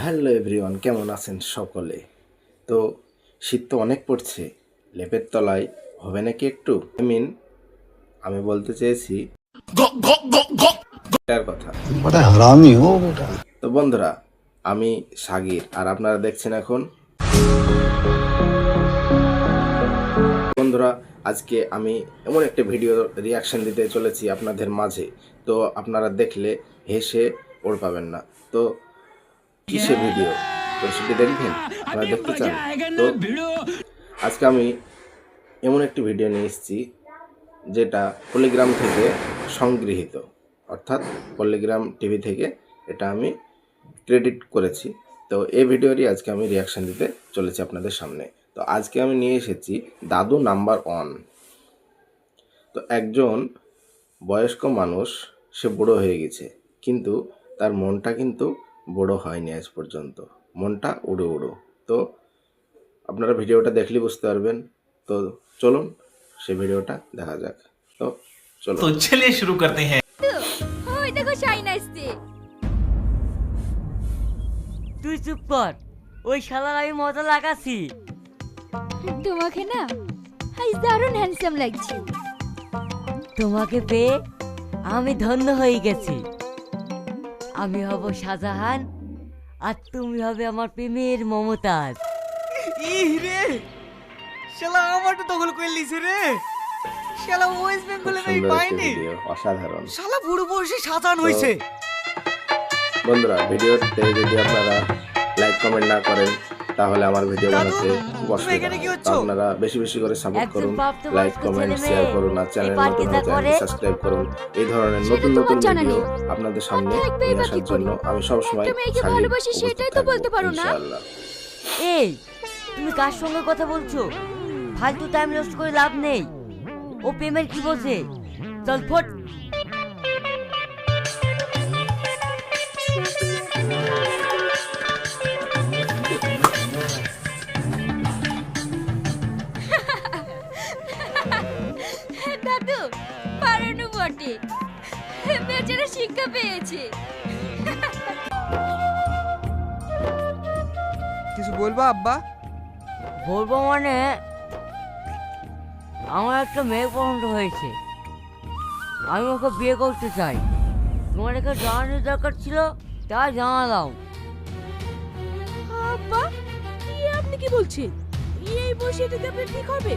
Hello everyone, কেমন আছেন সকলে? তো শীত তো অনেক পড়ছে, লেপের তলায় হবে নাকি একটু? আমি বলতে চেয়েছি এটার কথা। बड़ा हरामी हो बेटा। তো বন্ধুরা, আমি সাগির আর আপনারা দেখছেন এখন। বন্ধুরা, আজকে আমি এমন একটা ভিডিও রিয়াকশন দিতে চলেছি আপনাদের মাঝে, তো আপনারা দেখলে হেসে ওড় পাবেন না। তো কিসে ভিডিও, তো সেটি দেখবেন, আপনারা দেখতে চান? তো আজকে আমি এমন একটি ভিডিও নিয়ে এসেছি যেটা পল্লিগ্রাম থেকে সংগৃহীত, অর্থাৎ পল্লিগ্রাম টিভি থেকে এটা আমি ক্রেডিট করেছি। তো এই ভিডিওরই আজকে আমি রিয়াকশান দিতে চলেছি আপনাদের সামনে। তো আজকে আমি নিয়ে এসেছি দাদু নাম্বার 1। তো একজন বয়স্ক মানুষ, সে বুড়ো হয়ে গেছে, কিন্তু তার মনটা কিন্তু বুড়ো হয়নি আজ পর্যন্ত, মনটা উড়ো উড়ো। তো আপনারা ভিডিওটা দেখলে বুঝতে পারবেন। তো চলুন সে ভিডিওটা দেখা যাক। তো চলো, तो चलिए शुरू करते हैं। ওই দেখো শাইন আসছে। তুই চুপ কর, ওই শালার আমি মজা লাগাচ্ছি। তোমাকে না আজ দারুণ হ্যান্ডসাম লাগছে। তোমাকে পেয়ে আমি ধন্য হয়ে গেছি। আমি হব শাহজাহান আর তুমি হবে আমার প্রেমের মমতাজ। ইহ রে শালা আমারটা দখল করে লিছে রে। শালা ওয়েস্ট খুব বেঙ্গলের এই সুন্দর একটি পাইনি ভিডিও, অসাধারণ। শালা বুড়ো বয়সে সাজান হইছে। বন্ধুরা, ভিডিওতে যদি আপনারা লাইক কমেন্ট না করেন তাহলে আমার ভিডিও দাদু, বানাতে খুব তুমি অসুবিধা এখানে কি হয়। হচ্ছ? তো আপনারা বেশি বেশি করে সাপোর্ট একজন করুন, প্রাপ্তবয়স্ক লাইক কমেন্ট ছেলে শেয়ার মেয়ে করুন, আর এই চ্যানেল পার্কে নতুন যা হলে করে, সাবস্ক্রাইব করুন। এই ধরনের সেটা নতুন তোমার নতুন জানা ভিডিও নেই। আপনাদের সামনে থাকবেই নিয়ে বা আসার কি জন্য করে? আমি সবসময় একটা মেয়েকে সার্বিক ভালোবাসি উপস্থিত সেটাই তো থাকবো, বলতে পারো না? ইনশাআল্লাহ। এই তুমি কার সঙ্গে কথা বলছো? ফালতু টাইম নষ্ট করে লাভ নেই। ও প্রেমের কি বোঝে? চল ফট। দাদু পারানো বটে, বেচারা শিক্ষা পেয়েছে। কিছু বলবা আব্বা? বলবো মানে, আমার একটা মেয়ে পছন্দ হয়েছে, আমি ওকে বিয়ে করতে চাই। তোমার একে জানানোর দরকার ছিল, তাই জানালাম। আব্বা আপনি কি বলছেন? এই বয়সে এটা কি আপনার ঠিক হবে?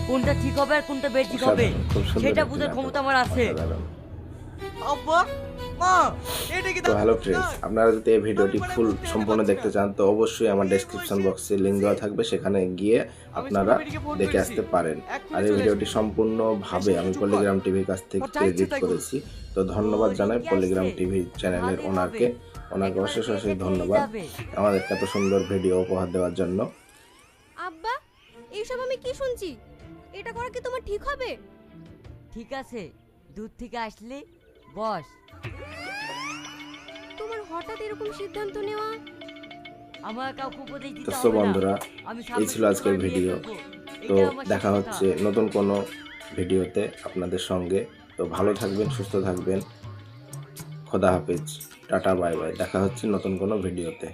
কোনটা ঠিক হবে আর কোনটা বেঠিক হবে অসাধারণ, খুব সুন্দর সেটা একটি বুঝার নাটক, ক্ষমতা আমার আছে। অসাধারণ। আব্বা মা এটা কি তো হ্যালো ফ্রেন্ডস, আপনারা যদি এই ভিডিওটি ফুল সম্পূর্ণ দেখতে চান তো অবশ্যই আমার ডেসক্রিপশন বক্সে লিঙ্ক দেওয়া থাকবে, সেখানে গিয়ে আপনারা দেখে আসতে পারেন। আর এই ভিডিওটি সম্পূর্ণভাবে আমি পল্লিগ্রাম টিভির কাছ থেকে ক্রেডিট করেছি। তো ধন্যবাদ জানাই পল্লিগ্রাম টিভি চ্যানেলের ওনাকে অশেষ অশেষ ধন্যবাদ আমাদেরকে এত সুন্দর ভিডিও উপহার দেওয়ার জন্য। আব্বা এইসব আমি কি শুনছি? এটা করা কি তোমার ঠিক হবে? ঠিক আছে, দূর থেকে আসলে বস। তোমার হঠাৎ এরকম সিদ্ধান্ত নেওয়া? আমার কাউকে উপদেশ দিতে তো হবে না। বন্ধুরা, আমি এই ছিল আজকের ভিডিও। তো দেখা হচ্ছে নতুন কোনো ভিডিওতে আপনাদের সঙ্গে। তো ভালো থাকবেন, সুস্থ থাকবেন, খোদা হাফেজ, টাটা বাই বাই। দেখা হচ্ছে নতুন কোনো ভিডিওতে।